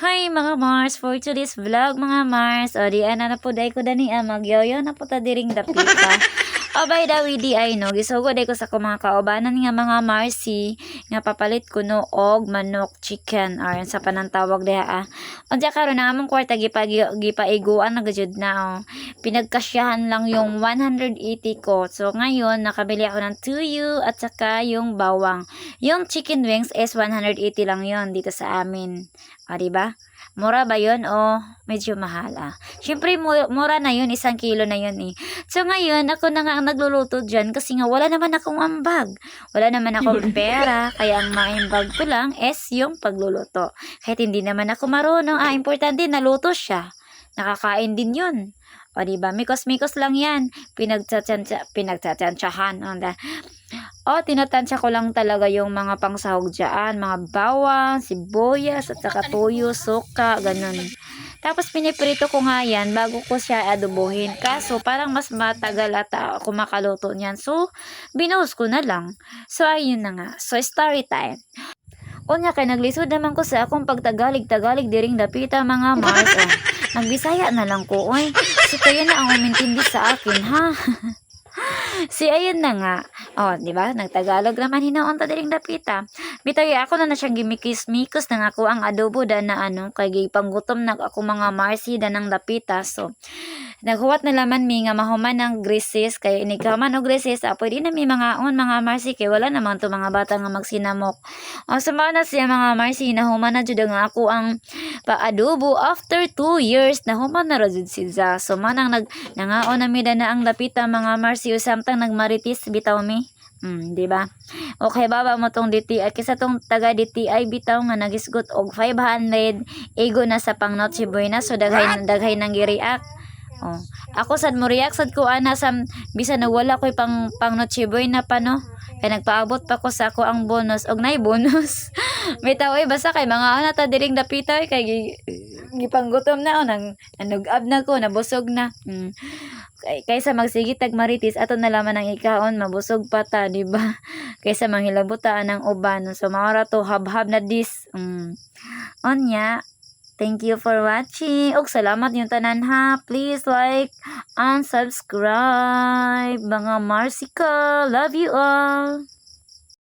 Hi mga Mars, for today's vlog mga Mars, o di ana na po day ko dani magyoyo na po ta diring dapita. O by the way di ay no, gisugod day ko sa ko mga kaubanan nga mga Marsi nga papalit ko no og manok chicken aron sa panantawag diha Unsa karon na among kwarta gipaiguan na gajud na pinagkasyahan lang yung 180 ko. So ngayon nakabili ako ng tuyo at saka yung bawang. Yung chicken wings is 180 lang yon dito sa amin. Diba? Mura ba yun o medyo mahal Siyempre mura na yun, 1 kilo na yun eh. So ngayon ako na nga ang nagluluto dyan kasi nga wala naman akong ambag. Wala naman akong pera kaya ang maimbag ko lang is yung pagluluto. Kahit hindi naman ako marunong, importante naluto siya. Nakakain din yun. O diba, mikos-mikos lang yan. Pinagtsatsansyahan. Tinatansya ko lang talaga yung mga pangsahog dyan. Mga bawang, sibuyas, at saka tuyo, suka, ganun. Tapos piniprito ko nga yan bago ko siya adobohin. Kaso parang mas matagal at ako makaluto niyan. So, binuhos ko na lang. So, ayun na nga. So, story time. Unya kay naglisod naman ko sa akong pagtagalig-tagalig diring dapita mga Mars. Nagbisaya na lang ko. Si kayo na ang umintindi sa akin, ha? Ayun na nga. Di ba? Nagtagalog naman hinoon ta diring dapita. Bitaw ako na siyang gimikis-mikos nang ako ang adobo da na kay gipanggutom nag ako mga Marsi da nang dapita. So naghuwat na laman mi nga mahuman ng grisis kay inikaman og grisis pwede na mi mga Marsi kay wala naman to mga bata nga magsinamok. Sumana siya mga Marsi nahuman na jud nga ako ang paadobo after 2 years nahuman na ra jud siya. So manang nangaon na mi da na ang dapita mga Marsi samtang nagmaritis bitaw mi. Di ba? Okay, baba mo tong DTI kaysa tong taga DTI bitaw nga nagisgot og 500 ego na sa pang Noche Buena so daghay nang gi-react. Ako sad mo react sad ko sa bisan nawala ko'y pang Noche Buena pa no. Kay nagpaabot pa ko sa ako ang bonus og nay bonus. Bitaw basta kay mga ta diring dapita kay gipanggutom na nang nanugab na ko nabusog na. Kaysa magsigit tag maritis ato na laman ang ikaon mabusog pa ta, di ba? Kaysa manghilabutaan ng uban. So maura to habhab na dis. Onya. Thank you for watching. Og salamat yung tanan ha. Please like and subscribe. Mga Marsica. Love you all.